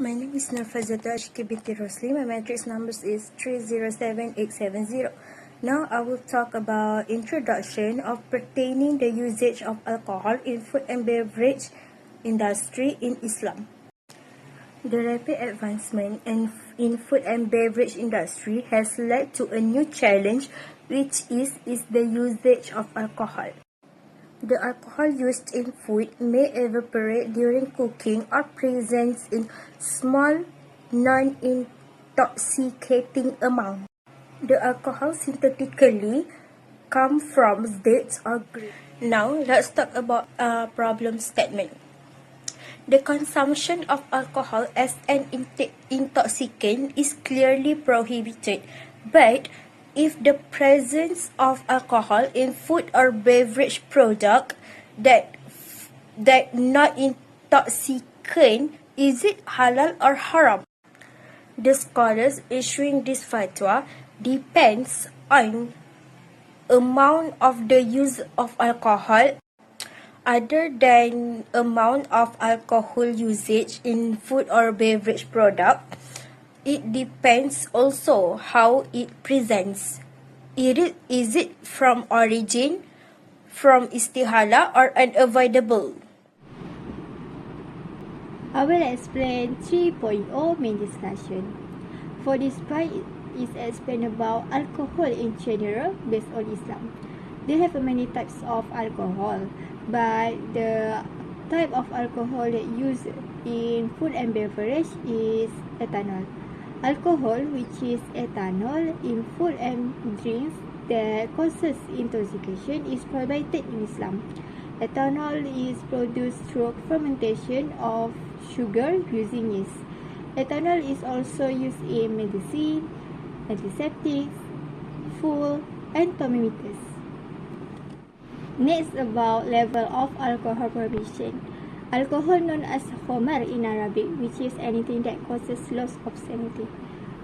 My name is Nurfazata Ashki binti Rosli. My matrix numbers is 307870. Now I will talk about introduction of pertaining the usage of alcohol in food and beverage industry in Islam. The rapid advancement in food and beverage industry has led to a new challenge, which is the usage of alcohol. The alcohol used in food may evaporate during cooking or present in small, non-intoxicating amount. The alcohol synthetically come from dates or grapes. Now, let's talk about a problem statement. The consumption of alcohol as an intoxicant is clearly prohibited, but if the presence of alcohol in food or beverage product that not intoxicant, is it halal or haram? The scholars issuing this fatwa depends on amount of the use of alcohol. Other than amount of alcohol usage in food or beverage product, it depends also how it presents. Is it from origin, from istihala, or unavoidable? I will explain 3.0 main discussion. For this part is explain about alcohol in general based on Islam. They have many types of alcohol, but the type of alcohol that used in food and beverage is ethanol. Alcohol, which is ethanol in food and drinks that causes intoxication, is prohibited in Islam. Ethanol is produced through fermentation of sugar using yeast. Ethanol is also used in medicine, antiseptics, food, and thermometers. Next, about level of alcohol prohibition. Alcohol known as khamar in Arabic, which is anything that causes loss of sanity.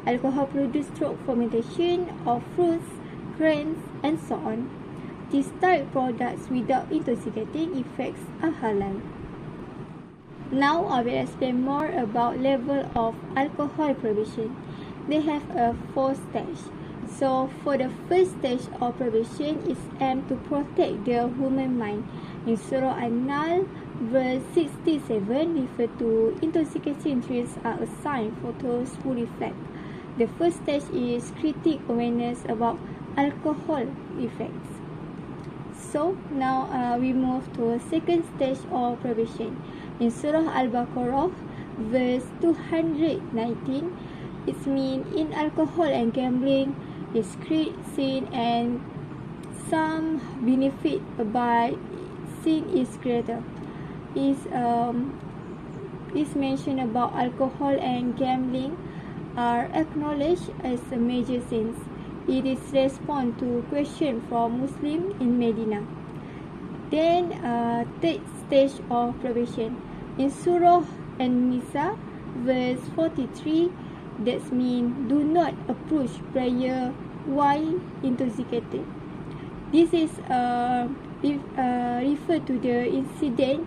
Alcohol produced through fermentation of fruits, grains, and so on. These type products without intoxicating effects are halal. Now I will explain more about level of alcohol prohibition. They have a 4 stage. So for the first stage of prohibition is aimed to protect the human mind. In Surah An-Nahl, verse 67 refer to intoxicating drinks are a sign for those who reflect. The first stage is critic awareness about alcohol effects. So now we move to a second stage of prohibition. In Surah Al-Baqarah, verse 219, it means in alcohol and gambling is great sin and some benefit, but sin is greater. Is mentioned about alcohol and gambling are acknowledged as major sins. It is response to question from Muslim in Medina. Then third stage of prohibition. In Surah An-Nisa, verse 43, that means do not approach prayer while intoxicated. This is refer to the incident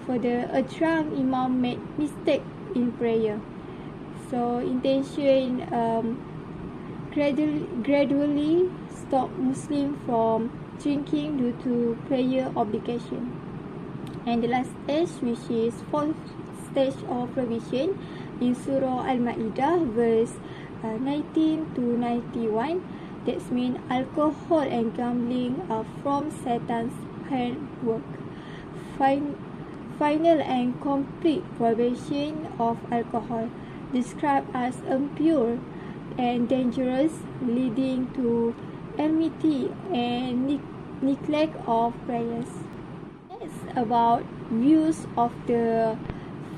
for a drunk imam made mistake in prayer. So intention gradually stop Muslim from drinking due to prayer obligation. And the last stage, which is fourth stage of prohibition, in Surah Al-Ma'idah, verse 19 to 91, that means alcohol and gambling are from Satan's handwork. Final and complete prohibition of alcohol, described as impure and dangerous, leading to enmity and neglect of prayers. Next, about views of the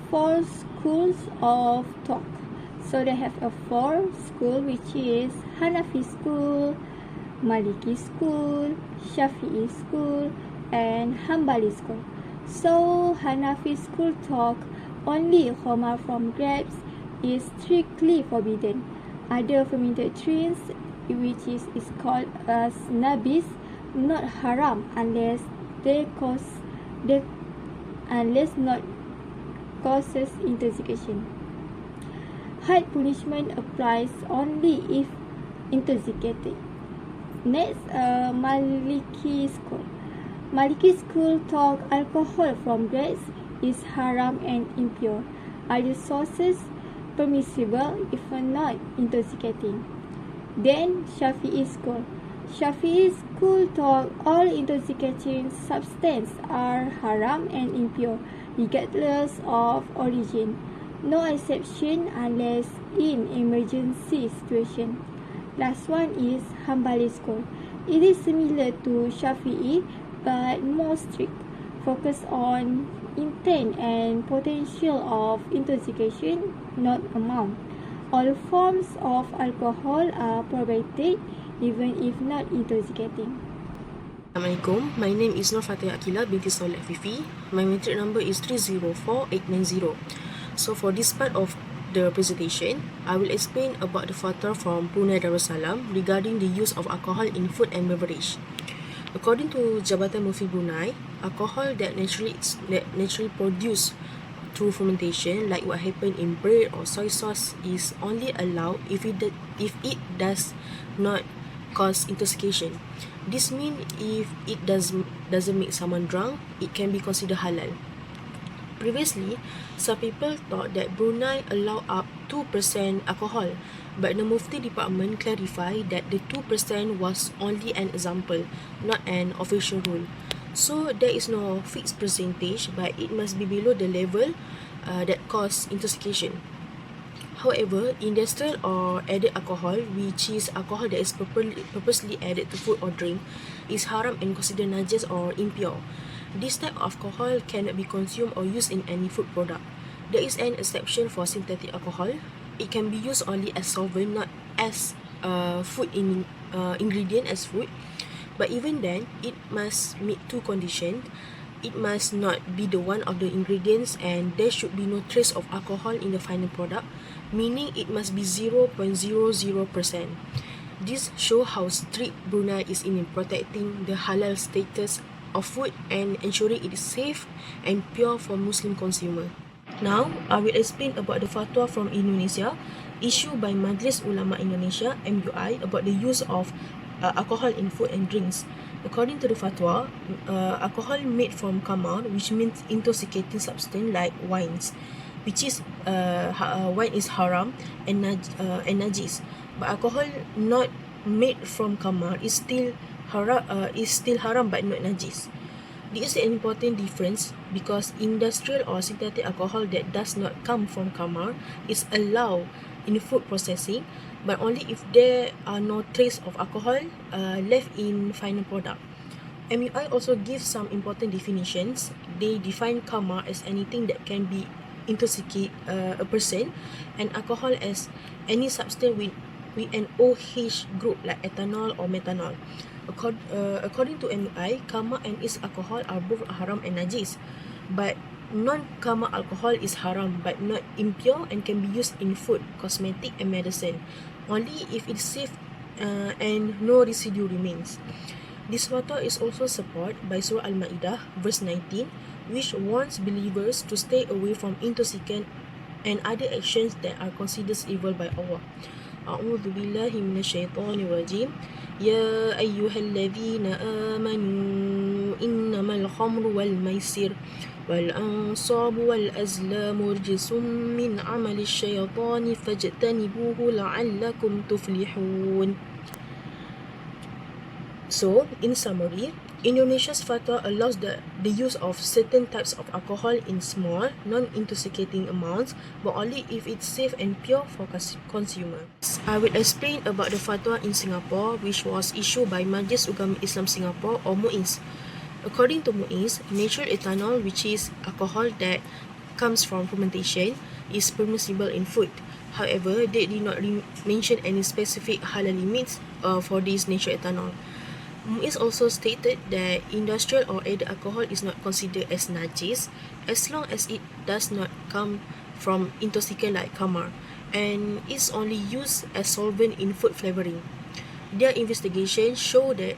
4 schools of thought. So they have a 4 school, which is Hanafi school, Maliki school, Shafi'i school, and Hanbali school. So Hanafi school talk only khamar from grapes is strictly forbidden. Other fermented drinks, which is called as nabis, not haram unless not causes intoxication. Hard punishment applies only if intoxicated. Next, Maliki school. Maliki school taught alcohol from grapes is haram and impure. Other sources permissible if not intoxicating. Then Shafi'i school. Shafi'i school taught all intoxicating substances are haram and impure, regardless of origin. No exception unless in emergency situation. Last one is Hanbali school. It is similar to Shafi'i but more strict, focus on intent and potential of intoxication, not amount. All forms of alcohol are prohibited even if not intoxicating. Assalamualaikum, my name is Nur Fatwa Akila binti Soleh Fifi. My matric number is 304890. So for this part of the presentation, I will explain about the fatwa from Brunei Darussalam regarding the use of alcohol in food and beverage. According to Jabatan Mufti Brunei, alcohol that naturally produced through fermentation, like what happened in bread or soy sauce, is only allowed if it does not cause intoxication. This means if it doesn't make someone drunk, it can be considered halal. Previously, some people thought that Brunei allowed up 2% alcohol, but the Mufti department clarified that the 2% was only an example, not an official rule. So there is no fixed percentage, but it must be below the level that cause intoxication. However, industrial or added alcohol, which is alcohol that is purposely added to food or drink, is haram and considered najis or impure. This type of alcohol cannot be consumed or used in any food product. There is an exception for synthetic alcohol. It can be used only as solvent, not as food ingredient as food. But even then, it must meet two conditions. It must not be the one of the ingredients, and there should be no trace of alcohol in the final product, meaning it must be 0.00%. This shows how strict Brunei is in protecting the halal status of food and ensuring it is safe and pure for Muslim consumer. Now, I will explain about the fatwa from Indonesia issued by Majlis Ulama Indonesia (MUI) about the use of alcohol in food and drinks. According to the fatwa, alcohol made from khamar, which means intoxicating substance like wines, which is wine is haram and najis. But alcohol not made from khamar is still haram but not najis. This is an important difference because industrial or synthetic alcohol that does not come from khamar is allowed in food processing, but only if there are no trace of alcohol left in final product. MUI also gives some important definitions. They define khamar as anything that can be intoxicate a person, and alcohol as any substance with an OH group like ethanol or methanol. According to MUI, khamar and its alcohol are both haram and najis, but non-khamar alcohol is haram but not impure and can be used in food, cosmetic and medicine, only if it's safe and no residue remains. This fatwa is also supported by Surah Al-Ma'idah, verse 19, which warns believers to stay away from intoxicant and other actions that are considered evil by Allah. أعوذ بالله من الشيطان الرجيم يا أيها الذين آمنوا إنما الخمر والميسر والأنصاب والأزلام رجس من عمل الشيطان فاجتنبوه لعلكم تفلحون. So, in summary, Indonesia's fatwa allows the use of certain types of alcohol in small, non-intoxicating amounts, but only if it's safe and pure for consumer. I will explain about the fatwa in Singapore, which was issued by Majlis Ugama Islam Singapore or MUIS. According to MUIS, natural ethanol, which is alcohol that comes from fermentation, is permissible in food. However, they did not mention any specific halal limits for this natural ethanol. MUIS also stated that industrial or added alcohol is not considered as najis as long as it does not come from intoxicant like khamar and is only used as solvent in food flavoring. Their investigation show that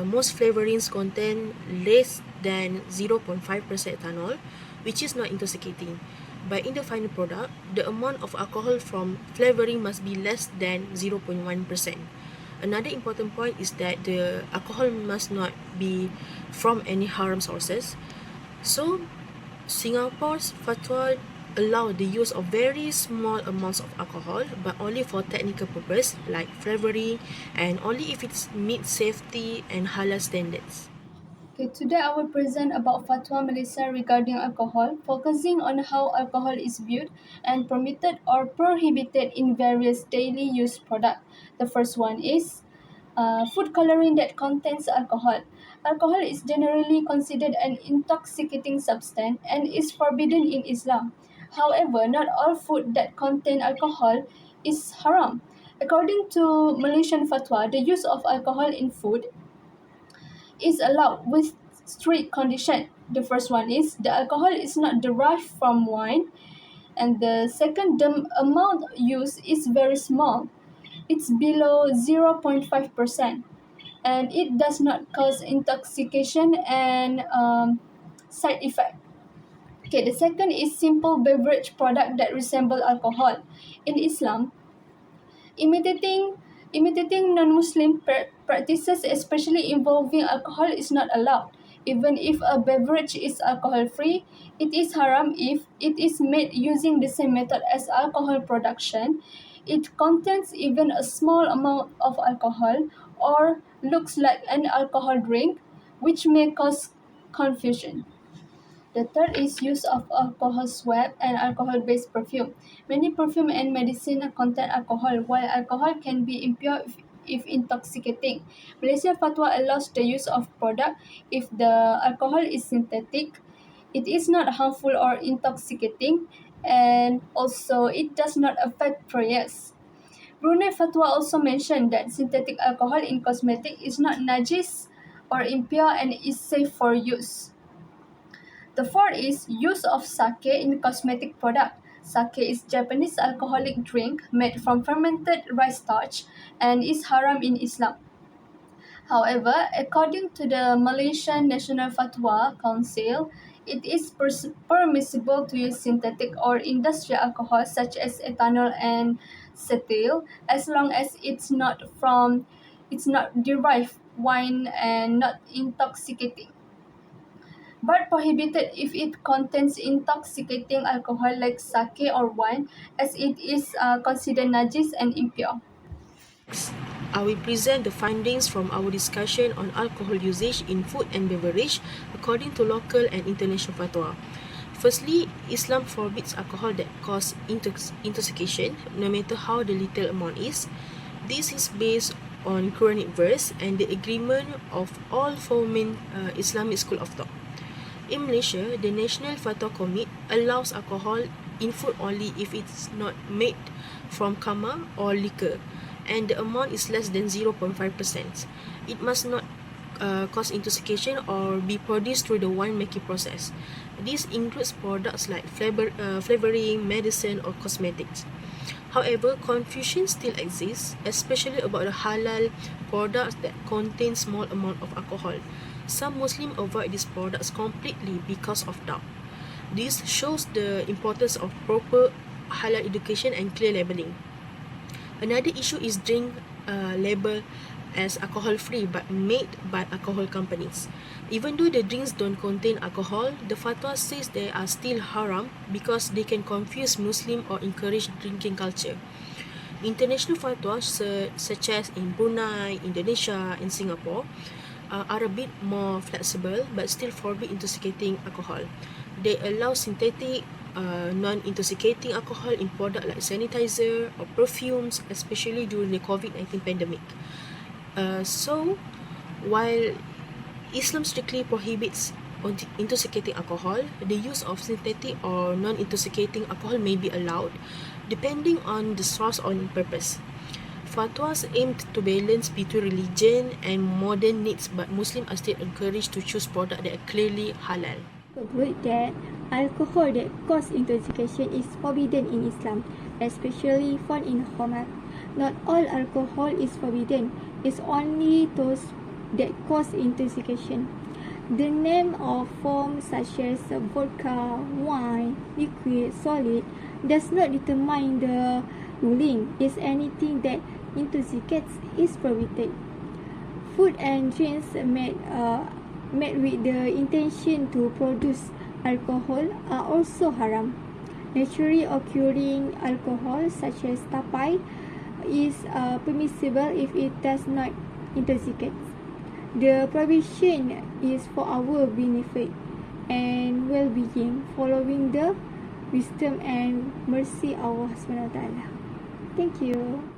most flavorings contain less than 0.5% ethanol, which is not intoxicating. but in the final product, the amount of alcohol from flavoring must be less than 0.1%. Another important point is that the alcohol must not be from any haram sources. So, Singapore's fatwa allow the use of very small amounts of alcohol, but only for technical purpose like flavoring, and only if it meets safety and halal standards. Okay, today I will present about Fatwa Malaysia regarding alcohol, focusing on how alcohol is viewed and permitted or prohibited in various daily use products. The first one is food coloring that contains alcohol. Alcohol is generally considered an intoxicating substance and is forbidden in Islam. However, not all food that contain alcohol is haram. According to Malaysian fatwa, the use of alcohol in food is allowed with strict condition. The first one is the alcohol is not derived from wine, and the second, the amount used is very small. It's below 0.5%, and it does not cause intoxication and side effect. Okay, the second is simple beverage product that resemble alcohol. In Islam, Imitating imitating non-Muslim practices, especially involving alcohol, is not allowed. Even if a beverage is alcohol-free, it is haram if it is made using the same method as alcohol production. It contains even a small amount of alcohol or looks like an alcohol drink, which may cause confusion. The third is use of alcohol swab and alcohol-based perfume. Many perfume and medicine contain alcohol, while alcohol can be impure if intoxicating. Malaysia fatwa allows the use of product if the alcohol is synthetic, it is not harmful or intoxicating, and also it does not affect prayers. Brunei fatwa also mentioned that synthetic alcohol in cosmetic is not najis or impure and is safe for use. The fourth is use of sake in cosmetic product. Sake is Japanese alcoholic drink made from fermented rice starch and is haram in Islam. However, according to the Malaysian National Fatwa Council, it is permissible to use synthetic or industrial alcohol such as ethanol and cetyl as long as it's not derived wine and not intoxicating, but prohibited if it contains intoxicating alcohol like sake or wine, as it is considered najis and impure. I will present the findings from our discussion on alcohol usage in food and beverage according to local and international fatwa. Firstly, Islam forbids alcohol that cause intoxication, no matter how the little amount is. This is based on Quranic verse and the agreement of all four main Islamic school of thought. In Malaysia, the National Fatwa Committee allows alcohol in food only if it's not made from khamar or liquor, and the amount is less than 0.5%. It must not cause intoxication or be produced through the wine-making process. This includes products like flavoring, medicine, or cosmetics. However, confusion still exists, especially about the halal products that contain small amount of alcohol. Some Muslims avoid these products completely because of doubt. This shows the importance of proper halal education and clear labeling. Another issue is drink label as alcohol-free but made by alcohol companies. Even though the drinks don't contain alcohol, the fatwa says they are still haram because they can confuse Muslim or encourage drinking culture. International fatwas such as in Brunei, Indonesia, and Singapore are a bit more flexible but still forbid intoxicating alcohol. They allow synthetic non-intoxicating alcohol in products like sanitizer or perfumes, especially during the COVID-19 pandemic. So, while Islam strictly prohibits intoxicating alcohol, the use of synthetic or non-intoxicating alcohol may be allowed, depending on the source or purpose. Fatwas aimed to balance between religion and modern needs, but Muslims are still encouraged to choose products that are clearly halal. Conclude that alcohol that causes intoxication is forbidden in Islam, especially found in khamar. Not all alcohol is forbidden, it's only those that cause intoxication. The name of forms such as vodka, wine, liquid, solid does not determine the ruling. Is anything that intoxicates is prohibited. Food and drinks made with the intention to produce alcohol are also haram. Naturally occurring alcohol such as tapai is permissible if it does not intoxicate. The prohibition is for our benefit and well-being, following the wisdom and mercy of Allah Subhanahu wa Taala. Thank you.